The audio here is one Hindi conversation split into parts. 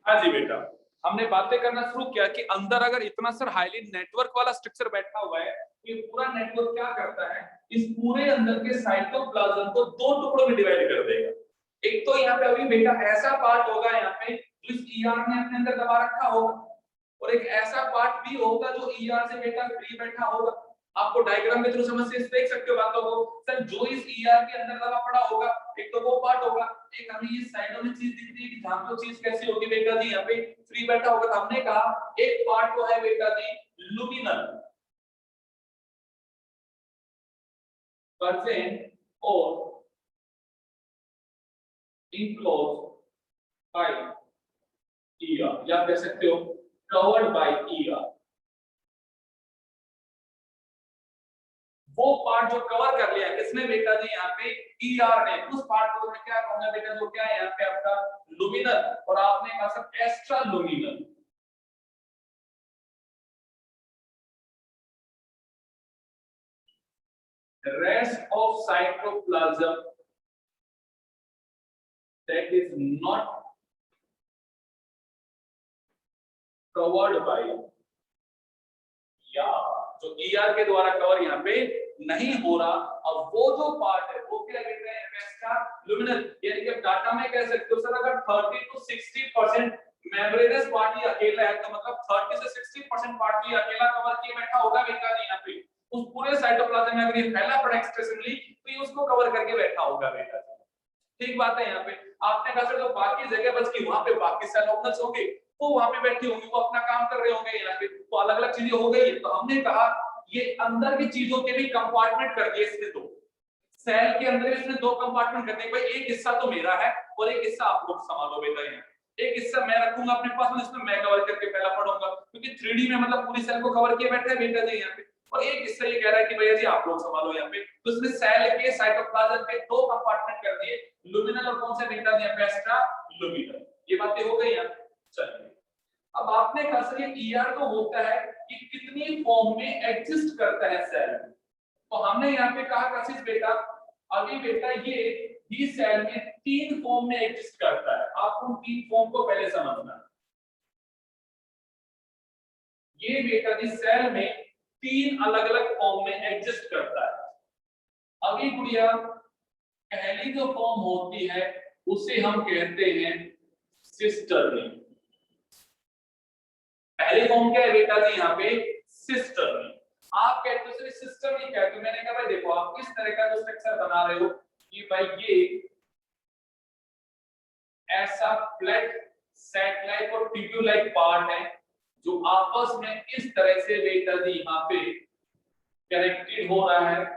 हाँ जी बेटा, हमने बातें करना शुरू किया कि अंदर अगर इतना सर हाईली नेटवर्क वाला स्ट्रक्चर बैठा हुआ है, ये पूरा नेटवर्क क्या करता है, इस पूरे अंदर के साइटोप्लाज्म को दो टुकड़ों में डिवाइड कर देगा। एक तो यहाँ पे अभी बेटा ऐसा पार्ट होगा यहाँ पे जो इस ईआर ने अपने अंदर दबा रखा होगा, और एक ऐसा पार्ट भी होगा जो ईआर से बेटा फ्री बैठा होगा। आपको डायग्राम के थ्रू समझ से देख सकते हो बातों को। सर जो इस ईआर के अंदर दबा पड़ा होगा, एक तो वो पार्ट होगा, एक हमें ये साइडों में चीज दिख रही है कि जहां तो चीज कैसी होगी बेटा जी, यहाँ पे फ्री बैठा होगा। तो हमने कहा एक पार्ट तो है बेटा जी लुमिनल present or enclosed by ER, या कह सकते हो covered by ER। वो पार्ट जो कवर कर लिया किसने बेटा जी, यहाँ पे ER ने, उस पार्ट को मैं क्या कहूंगा बेटा, जो क्या है यहाँ पे आपका लुमिनल, और आपने कहा sir extra luminal. Rest of cytoplasm that is not covered by, या जो ER के द्वारा कवर यहाँ पे नहीं हो रहा, अब वो जो पार्ट है वो क्या कहते हैं, एक्स्ट्रा लुमिनल। यानी कि डाटा में कह सकते हो सर अगर 30 to 60% मेम्ब्रेनस पार्ट ही अकेला है, तो मतलब 30 से 60% पार्ट ही अकेला कवर किए बैठा होगा बेटा जी यहाँ पे। उस पूरे साइटोप्लाज्म में अगर ये फैला पड़ा एक्सटेंसिवली, तो ये उसको कवर करके बैठा होगा बेटा जी। ठीक बात है। यहाँ पे आपने कहा सर जो बाकी जगह बच गई वहां पे बाकी सेल ऑर्गन्स होंगे, वो वहां पे बैठी होंगी, वो अपना काम कर रहे होंगे, यहाँ पे तो अलग अलग चीजें हो गई। तो हमने कहा ये अंदर की चीजों के भी कंपार्टमेंट कर दिए इसने दो, सेल के अंदर इसने दो कंपार्टमेंट कर दिए। भाई एक हिस्सा तो मेरा है और एक हिस्सा आप लोग संभालो बेटा। यहाँ एक हिस्सा मैं रखूंगा अपने पास में, इसमें मैं कवर करके पहला पढ़ूंगा, क्योंकि 3D में मतलब पूरी सेल को कवर किए बैठे हैं बेटा जी यहाँ पे। और एक हिस्सा ये कह रहा है कि भैया जी आप लोग संभालो यहाँ पे। तो इसने सेल के साइटोप्लाज्म के दो कंपार्टमेंट कर दिए, लुमिनल और कौन से बेटा जी एक्स्ट्रा लुमिनल। ये बातें हो गई यहाँ। चलिए अब आपने कहा सर ये ईआर तो होता है कि कितनी फॉर्म में एग्जिस्ट करता है सेल। तो हमने यहाँ पे कहा कशिश बेटा अभी बेटा ये ही सेल में 3 फॉर्म में एग्जिस्ट करता है। आपको 3 फॉर्म को पहले समझना। ये बेटा जिस सेल में 3 अलग अलग फॉर्म में एग्जिस्ट करता है। अभी गुड़िया पहली जो फॉर्म होती है उसे हम कहते हैं सिस्टर रिंग। पहली फॉर्म क्या है बेटा जी यहाँ पे, सिस्टर रिंग। आप कहते हो सिस्टर नहीं कहते, मैंने कहा भाई देखो आप इस तरह का जो स्ट्रक्चर बना रहे हो कि भाई ये ऐसा फ्लैट सेट-लाइक और ट्यूब-लाइक पार्ट है जो आपस में इस तरह से बेटा जी यहाँ पे कनेक्टेड हो रहा है।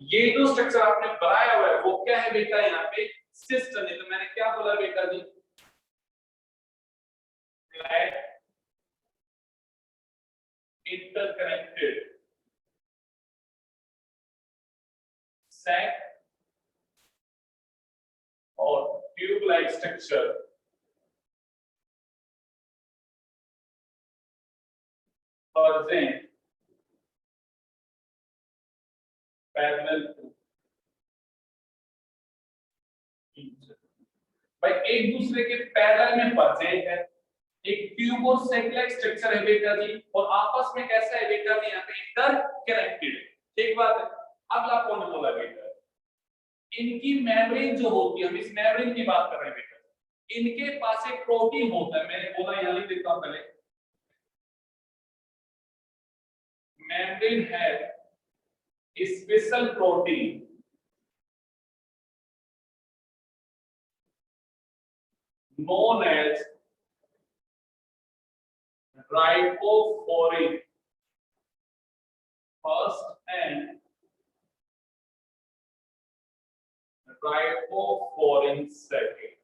ये जो स्ट्रक्चर आपने बनाया हुआ है वो क्या है बेटा यहाँ पे, सिस्टम। नहीं तो मैंने क्या बोला बेटा जी, फ्लैट इंटरकनेक्टेड सेट और tube like structure present parallel to भाई एक दूसरे के पैरेलल में प्रेजेंट है। एक ट्यूब और सेट-लाइक स्ट्रक्चर है बेटा जी, और आपस में कैसा है बेटा जी यहाँ पे इंटरकनेक्टेड है। ठीक बात है। अगला कौन बोला बेटा, इनकी मेम्ब्रेन जो होती है, हम इस मेम्ब्रेन की बात कर रहे हैं बेटा, इनके पास एक प्रोटीन होता है। मैंने बोला यहाँ लिख देता हूं पहले, मेम्ब्रेन है special protein known as riboflavin first and riboflavin second।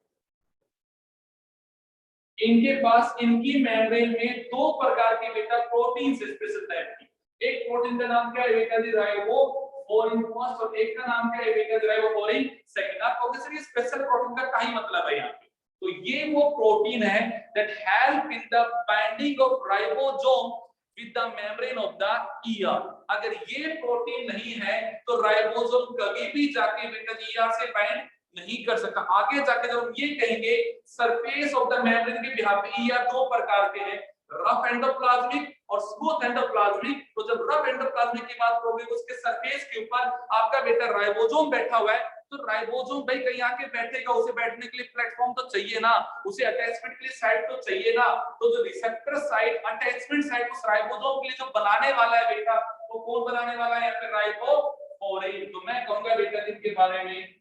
इनके पास इनकी मेम्ब्रेन में दो प्रकार के बेटा प्रोटीन स्पेशल टाइप की। एक प्रोटीन का नाम क्या है बेटा जी, राइबोफ्लाविन फर्स्ट, और एक का नाम क्या है बेटा जी, राइबोफ्लाविन सेकंड। आप कहोगे सर ये स्पेशल प्रोटीन का क्या ही मतलब है यहाँ पे, तो ये वो प्रोटीन है that help in the binding of ribosome with the membrane of the ER. अगर ये प्रोटीन नहीं है तो राइबोसोम कभी भी जाके बेटा ईआर से बाइंड नहीं कर सकता। आगे जाके जब हम ये कहेंगे सरफेस ऑफ द मेम्ब्रेन के बिहाफ पे ईआर दो प्रकार के हैं, रफ एंडोप्लाज्मिक और स्मूथ एंडोप्लाज्मिक। तो जब रफ एंडोप्लाज्मिक की बात करोगे उसके सरफेस के ऊपर आपका बेटा राइबोसोम बैठा हुआ है, तो राइबोसोम भाई कहीं आके बैठेगा, उसे बैठने के लिए प्लेटफॉर्म तो चाहिए ना, उसे अटैचमेंट के लिए साइट तो चाहिए ना। तो जो रिसेप्टर साइट, अटैचमेंट साइट उस राइबोसोम के लिए जो बनाने वाला है बेटा, वो कौन बनाने वाला है? या फिर राइबोफोरिन। तो मैं कहूंगा बेटा जिनके बारे में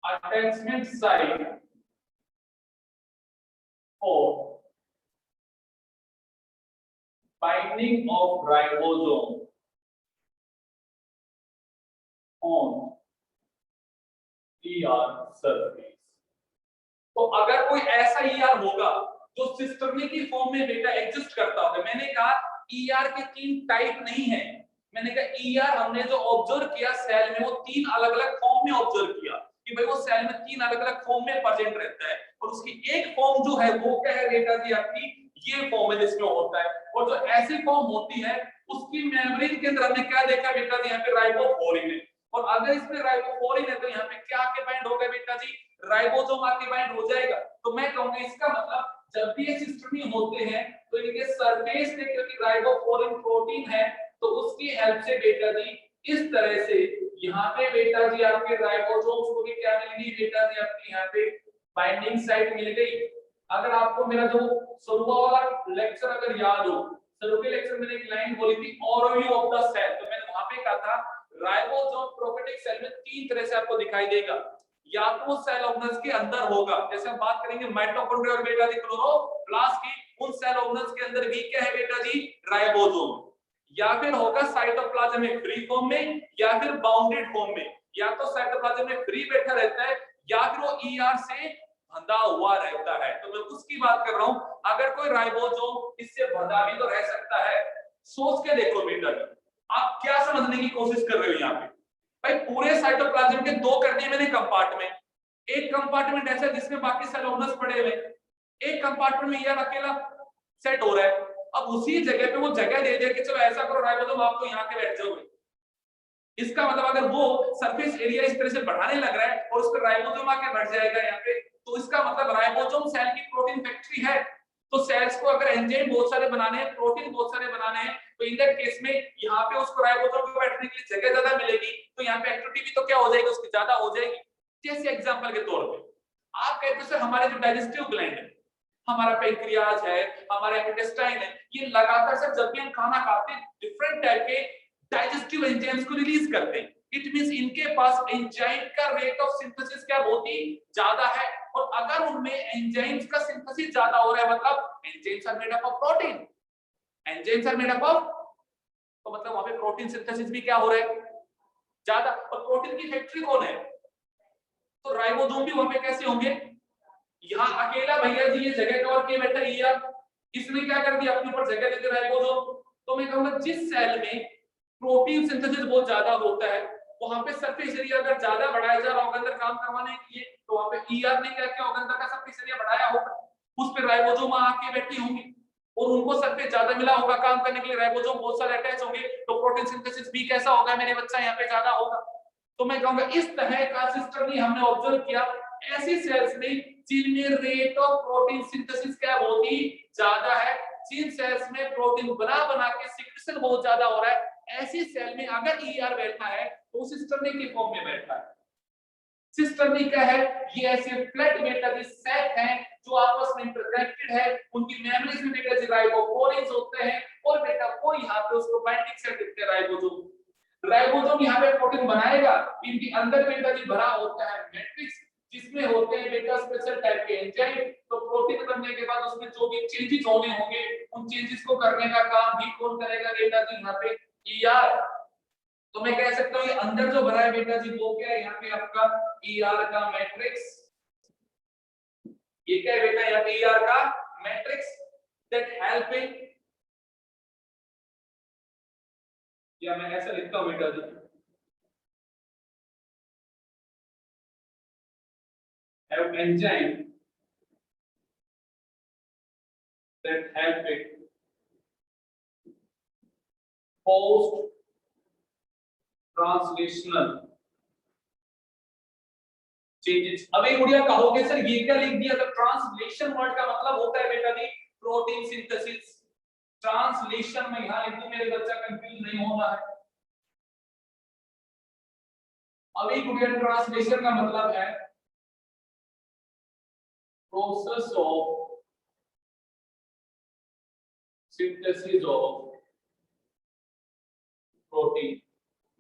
attachment site for binding of ribosome on ER surface। तो अगर कोई ऐसा ER होगा जो सिस्टर्नी की फॉर्म में बेटा एग्जिस्ट करता होगा, मैंने कहा ER के तीन टाइप नहीं है, मैंने कहा ER हमने जो ऑब्जर्व किया सेल में वो तीन अलग-अलग फॉर्म में ऑब्जर्व किया कि भाई वो सेल में तीन अलग-अलग फॉर्म में प्रेजेंट रहता है, और उसकी एक फॉर्म जो है वो क्या है बेटा जी? आपकी ये फॉर्म है जिसमें होता है। और जो ऐसी फॉर्म होती है उसकी मेम्ब्रेन के अंदर हमने क्या देखा बेटा जी? यहाँ पे राइबोफोरिन है, और अगर इसमें राइबोफोरिन है तो यहाँ पे क्या आके बाइंड होगा बेटा जी? राइबोसोम आके बाइंड हो जाएगा। तो मैं कहूंगा इसका मतलब जब भी ये सिस्टर्नी होते हैं तो इनके सरफेस पे क्योंकि राइबोफोरिन प्रोटीन है तो उसकी हेल्प से बेटा जी इस तरह से यहाँ पे बेटा जी आपके राइबोसोम्स को भी क्या मिल गई बेटा जी? आपकी यहाँ पे बाइंडिंग साइट मिल गई। अगर आपको मेरा जो शुरुआत वाला लेक्चर अगर याद हो, शुरू के लेक्चर में एक लाइन बोली थी ओवरव्यू ऑफ द सेल, तो मैंने वहां पे कहा था राइबोसोम प्रोकैरियोटिक सेल में तीन तरह से आपको दिखाई देगा। या तो सेल ऑर्गेनल्स के अंदर होगा, जैसे हम बात करेंगे माइटोकॉन्ड्रिया और बेटा जी क्लोरोप्लास्ट की, उन सेल ऑर्गेनल्स के अंदर भी क्या है बेटा जी? राइबोसोम। या फिर होगा साइटोप्लाज्म में फ्री फॉर्म में, या फिर बाउंडेड फॉर्म में। या तो साइटोप्लाज्म में फ्री बैठा रहता है या फिर वो ईआर से बंधा हुआ रहता है। तो मैं उसकी बात कर रहा हूं। अगर कोई राइबोसोम इससे बंधा भी तो रह सकता है। सोच के देखो बेटा जी, आप क्या समझने की कोशिश कर रहे हो यहाँ पे? भाई पूरे साइटोप्लाज्म के दो कर दिए मैंने कंपार्टमेंट। एक कंपार्टमेंट ऐसा जिसमें बाकी सेल ऑर्गेनल्स पड़े हुए, एक कंपार्टमेंट में ईआर अकेला सेट हो रहा है। अब उसी जगह पे वो जगह दे दे कि चलो ऐसा करो राइबोसोम आप तो यहाँ के बैठ जाओगे। इसका मतलब अगर वो सरफेस एरिया इस तरह से बढ़ाने लग रहा है और उस पर राइबोसोम आके बढ़ जाएगा यहाँ पे, तो इसका मतलब राइबोसोम सेल की प्रोटीन फैक्ट्री है। तो सेल्स को अगर एंजाइम बहुत सारे बनाने हैं, प्रोटीन बहुत सारे बनाने हैं, तो इन दैट केस में यहाँ पे उसको राइबोसोम को बैठने के लिए जगह ज्यादा मिलेगी, तो यहाँ पे एक्टिविटी भी तो क्या हो जाएगी? उसकी ज्यादा हो जाएगी। जैसे एग्जांपल के तौर पे आप कहते हो सर हमारे जो डाइजेस्टिव ग्लैंड है, हमारा पैंक्रियाज है, हमारा इंटेस्टाइन है, ये लगातार सर जब भी हम खाना खाते हैं डिफरेंट टाइप के डाइजेस्टिव एंजाइम्स को रिलीज करते हैं। इट मींस इनके पास एंजाइम का रेट ऑफ सिंथेसिस क्या बहुत ही ज्यादा है, और अगर उनमें एंजाइम्स का सिंथेसिस ज्यादा हो रहा है मतलब enzymes are made up of protein, enzymes are made up of, तो मतलब वहां पे प्रोटीन सिंथेसिस भी क्या हो रहा है? ज्यादा। और प्रोटीन की फैक्ट्री कौन है? तो राइबोसोम भी वहां पे कैसे होंगे? यहाँ अकेला भैया जी ये जगह कवर किए बैठा ईआर, इसने क्या कर दिया? अपने ऊपर जगह दे दी राइबोसोम। तो मैं कहूंगा जिस सेल में प्रोटीन सिंथेसिस बहुत ज्यादा होता है वहां पे सरफेस एरिया अगर ज्यादा बढ़ाया जा रहा होगा अंदर काम करवाने के लिए, तो वहां पे ईआर ने क्या किया होगा? अंदर का सरफेस एरिया बढ़ाया होगा, उस पे राइबोसोम आके बैठी होंगी और उनको सरफेस ज्यादा मिला होगा काम करने के लिए, राइबोसोम बहुत सारे अटैच होंगे, तो प्रोटीन सिंथेसिस भी कैसा होगा मेरे बच्चा? यहाँ पे ज्यादा होगा। तो मैं कहूंगा इस तरह का सिस्टम ही हमने ऑब्जर्व किया ऐसी सेल्स में जिनमें रेट ऑफ प्रोटीन सिंथेसिस क्या बहुत ही ज्यादा है, जिन सेल्स में प्रोटीन बना बना के सिक्रेशन बहुत ज्यादा हो रहा है, ऐसी सेल में अगर ईआर बैठा है तो सिस्टर्नी की फॉर्म में बैठा है। सिस्टर्नी क्या है? ये ऐसे फ्लैट मेटल सेट हैं जो आपस में इंटरकनेक्टेड है, उनकी मेम्ब्रेन में बेटा राइबोफोरिन्स होते हैं, और बेटा वो यहाँ पे उसको बाइंडिंग साइट देते हैं राइबोसोम। राइबोसोम यहाँ पे प्रोटीन बनाएगा, इनके अंदर बेटा जी भरा होता है मैट्रिक्स जिसमें होते हैं बेटा स्पेशल टाइप के एंजाइम। तो प्रोटीन बनने के बाद उसमें जो भी चेंजेस होने होंगे उन चेंजेस को करने का काम भी कौन करेगा बेटा जी? यहाँ पे ईआर। तो मैं कह सकता हूँ ये अंदर जो भरा है बेटा जी वो क्या है? यहाँ पे आपका ईआर का मैट्रिक्स। ये क्या है बेटा? यहाँ पे ईआर का मैट्रिक्स दैट हेल्पिंग, या मैं ऐसा लिखता हूँ बेटा जी, have enzyme that help it post translational changes. अब एक बढ़िया कहोगे सर ये क्या लिख दिया? तो ट्रांसलेशन वर्ड का मतलब होता है बेटा जी प्रोटीन सिंथेसिस। ट्रांसलेशन में यहां लिख दूं, मेरे बच्चा कंफ्यूज नहीं होना है। अब एक बढ़िया ट्रांसलेशन का मतलब है process of synthesis of protein.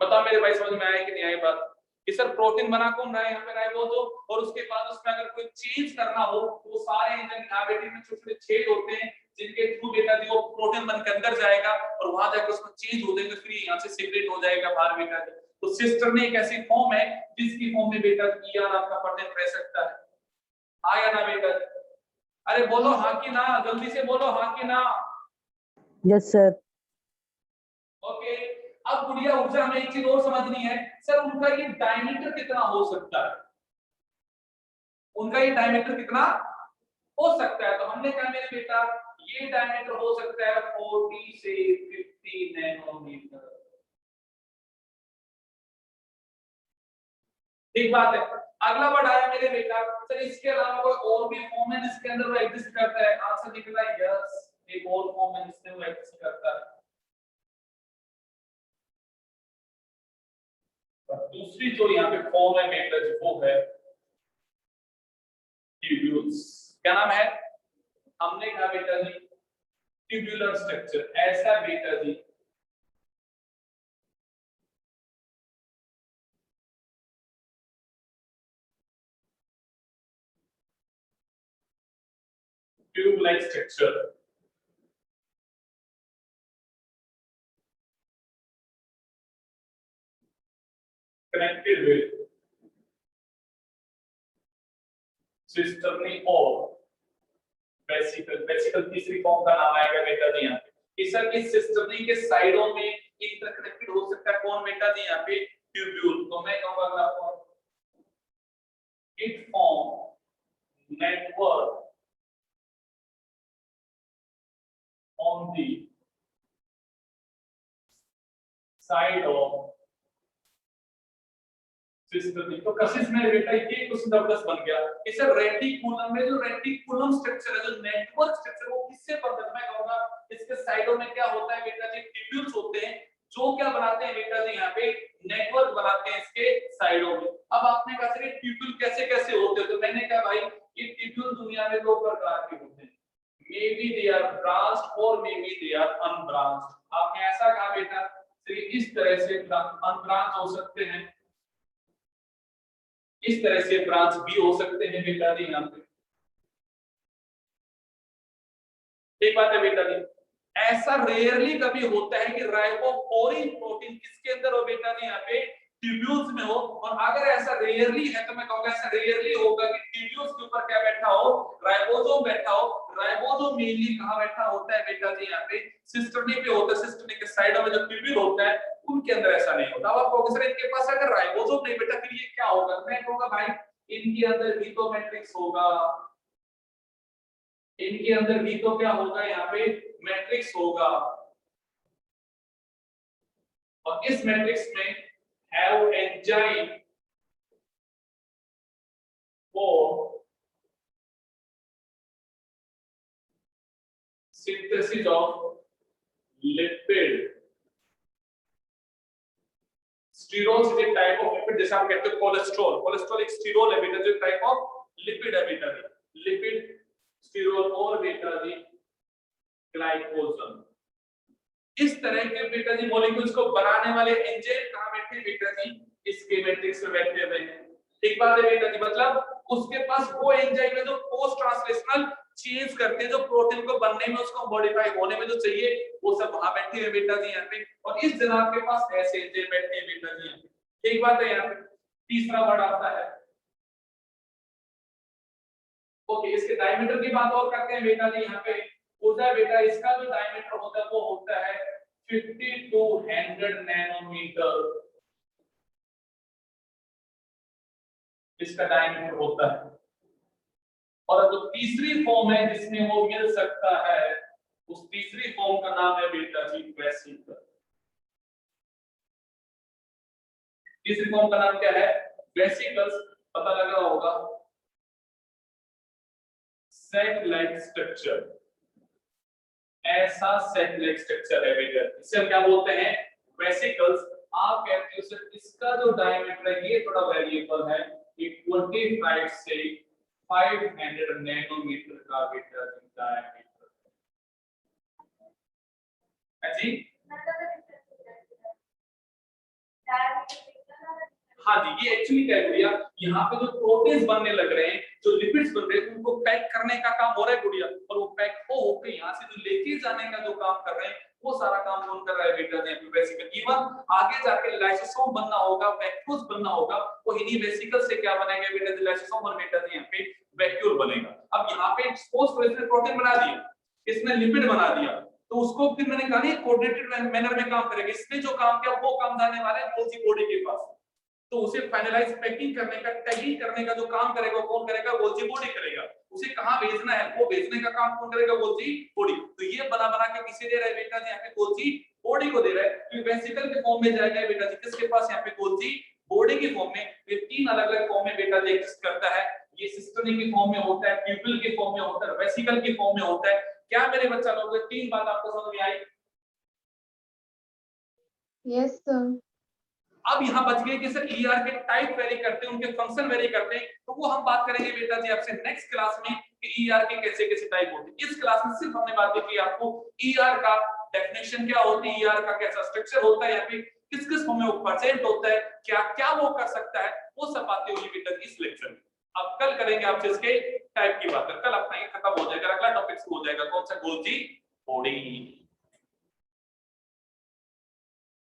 बता मेरे भाई समझ में आया कि नहीं आया बात? कि सर प्रोटीन बना कौन रहा है यहाँ पे? राइबोसोम। और उसके बाद उसमें अगर कोई चेंज करना हो तो वो सारे एंजाइम इनहिबिटिंग में छोटे छोटे छेद होते हैं जिनके थ्रू बेटा जी वो प्रोटीन बनकर अंदर जाएगा और वहां जाकर उसमें चेंज हो जाएगा, फिर यहाँ से सेपरेट हो जाएगा बाहर बेटा जी। तो सिस्टर ने एक ऐसी फॉर्म है जिसकी फॉर्म में बेटा ईआर आपका प्रोटीन रह सकता है। हाँ या ना बेटा? अरे बोलो हाँ कि ना, जल्दी से बोलो हाँ कि ना। Yes sir. ओके। अब गुड़िया ऊर्जा हमें एक चीज और समझनी है, सर उनका ये डायमीटर कितना हो सकता है? उनका ये डायमीटर कितना हो सकता है? तो हमने कहा मेरे बेटा ये डायमीटर हो सकता है 40 से 50 नैनोमीटर। ठीक बात है। अगला वर्ड आया मेरे बेटा, सर इसके अलावा कोई और भी फॉर्म है जिसके अंदर वो एग्जिस्ट करता है? आंसर निकला यस, एक और फॉर्म है जिसमें वो एग्जिस्ट करता है। दूसरी जो यहाँ पे फॉर्म है बेटा जी वो है ट्यूब्यूल्स। क्या नाम है? हमने कहा बेटा जी ट्यूबुलर स्ट्रक्चर। ऐसा बेटा जी tube like structure connected with cisternae और वेसिकल। वेसिकल तीसरी फॉर्म का नाम आएगा बेटा जी यहाँ पे। इस सर इस सिस्टर्नी के साइडों में इंटरकनेक्टेड हो सकता है कौन बेटा जी यहाँ पे? ट्यूब्यूल। तो मैं कहूंगा अगला form it form network on the side of cisternae. तो कशिश में बेटा ये कुछ जबरदस्त बन गया। इसे रेटिकुलम में जो रेटिकुलम स्ट्रक्चर है, जो नेटवर्क स्ट्रक्चर, वो किससे बनता है? मैं कहूंगा इसके साइडों में क्या होता है बेटा जी? ट्यूब्यूल्स होते हैं जो क्या बनाते हैं बेटा जी यहाँ पे? नेटवर्क बनाते हैं इसके साइडों में। अब आपने कहा सर ट्यूब्यूल कैसे कैसे होते हैं? तो मैंने कहा भाई ये ट्यूब्यूल दुनिया में दो प्रकार के होते हैं, maybe they are branched और maybe they are unbranched. आपने ऐसा कहा बेटा इस तरह से अनब्रांच हो सकते हैं, इस तरह से ब्रांच भी हो सकते हैं बेटा जी यहाँ पे। एक बात है बेटा जी, ऐसा रेयरली कभी होता है कि राइबोफोरिन प्रोटीन किसके अंदर हो बेटा जी यहाँ पे? ट्यूब्यूल्स में हो। और अगर ऐसा रेयरली है तो मैं कहूंगा ऐसा रेयरली होगा कि ट्यूब्यूल्स के ऊपर क्या बैठा हो? राइबोसोम बैठा हो। राइबोसोम मेनली कहां बैठा होता है बेटा जी यहाँ पे? सिस्टर्नी पे होता है। सिस्टर्नी के साइडों में जो ट्यूब्यूल होता है उनके अंदर ऐसा नहीं होता। अब आप कहोगे सर इनके पास अगर राइबोसोम नहीं बेटा फिर ये क्या होगा? मैं कहूंगा भाई इनके अंदर भी तो मैट्रिक्स होगा, इनके अंदर भी तो क्या होगा यहाँ पे? मैट्रिक्स होगा। और इस मैट्रिक्स में have enzyme for synthesis of lipid. Sterol is a type of lipid, जैसे हम कहते हैं कोलेस्ट्रॉल। कोलेस्ट्रॉल एक स्टीरोल है बेटा, जो टाइप ऑफ लिपिड है बेटा। लिपिड स्टीरोल और बेटा जी ग्लाइकोजन। इस तरह के बेटा जी मॉलिक्यूल्स को बनाने वाले एंजाइम कहां बैठे बेटा जी? इसके मैट्रिक्स में बैठे हुए हैं। ठीक बात है बेटा जी, मतलब उसके पास वो एंजाइम है जो पोस्ट ट्रांसलेशनल चेंज करते हैं, जो प्रोटीन को बनने में उसको मॉडिफाई होने में जो चाहिए वो सब वहां बैठे हुए बेटा जी यहाँ पे। और इस जनाब के पास ऐसे एंजाइम बैठे हैं बेटा जी यहाँ पे। ठीक बात है यहाँ पे। तीसरा वर्ड आता है ओके, इसके डायमीटर की बात और करते हैं बेटा जी यहाँ पे। होता है बेटा इसका जो डायमीटर होता है वो होता है 50 to 100 नैनोमीटर। इसका डायमीटर होता है और जो तीसरी फॉर्म है जिसमें वो मिल सकता है, उस तीसरी फॉर्म का नाम है बेटा जी वेसिकल। तीसरी फॉर्म का नाम क्या है? वेसिकल्स। पता लग रहा होगा, सेट लाइक स्ट्रक्चर, ऐसा सेट लाइक स्ट्रक्चर है बेटा, इसे हम क्या बोलते हैं? वेसिकल्स। आप कहते हो सर इसका जो डायमीटर है ये थोड़ा वेरिएबल है, ये 25 से 500 नैनोमीटर का बेटा डायमीटर है जी। हाँ जी, ये एक्चुअली क्या है गुड़िया, यहाँ पे जो प्रोटीन्स बनने लग रहे हैं, जो लिपिड्स बन रहे हैं, उनको पैक करने का काम हो रहा है गुड़िया, और वो पैक हो होकर यहाँ से जो लेके जाने का जो काम कर रहे हैं, वो सारा काम कौन कर रहा है बेटा? वेसिकल। इवन आगे जाके लाइसोसोम बनना होगा, वैक्यूल्स बनना होगा, वो इन्हीं वेसिकल से क्या बनेगा बेटा? लाइसोसोम और बेटा यहाँ पे वैक्यूल बनेगा। अब यहाँ पे सपोज करो इसने प्रोटीन बना दिया, इसने लिपिड बना दिया, तो उसको फिर मैंने कहा कोऑर्डिनेटेड मैनर में काम करेगा। इसने जो काम किया वो काम जाने वाला है गोल्जी बॉडी के पास, तो उसे फाइनलाइज पैकिंग करने का, टैगिंग करने का जो काम करेगा कौन करेगा? गोल्जी बॉडी करेगा। उसे कहां भेजना है, वो भेजने का काम कौन करेगा? Golgi body. तो ये बना बना के किसे दे रहा है बेटा जी? यहाँ पे गोल्जी बॉडी को दे रहा है। तो वेसिकल के फॉर्म में जाएगा बेटा जी किसके पास? यहाँ पे गोल्जी बॉडी की फॉर्म में। ये तीन अलग अलग फॉर्म में बेटा जी एग्जिस्ट करता है। ये सिस्टोनी की फॉर्म में होता है, ट्यूबुल की फॉर्म में होता है, वेसिकल की फॉर्म में होता है। क्या मेरे बच्चा लोग तीन बात आपको समझ में आई? Yes sir. अब यहाँ बच गए कि सर ईआर के टाइप वेरी करते हैं, उनके फंक्शन वेरी करते हैं, तो वो हम बात करेंगे बेटा जी आपसे नेक्स्ट क्लास में कि ईआर के कैसे कैसे टाइप होते हैं। इस क्लास में सिर्फ हमने बात की आपको ईआर का डेफिनेशन क्या होती है, ईआर का कैसा स्ट्रक्चर होता है, या फिर किस किस फॉर्म में वो प्रेजेंट होता है, क्या क्या वो कर सकता है, वो सब बातें होगी बेटा इस लेक्चर में। अब कल करेंगे आपसे इसके टाइप की बात, कल अपना ये खत्म हो जाएगा, अगला टॉपिक हो जाएगा कौन सा? Golgi body.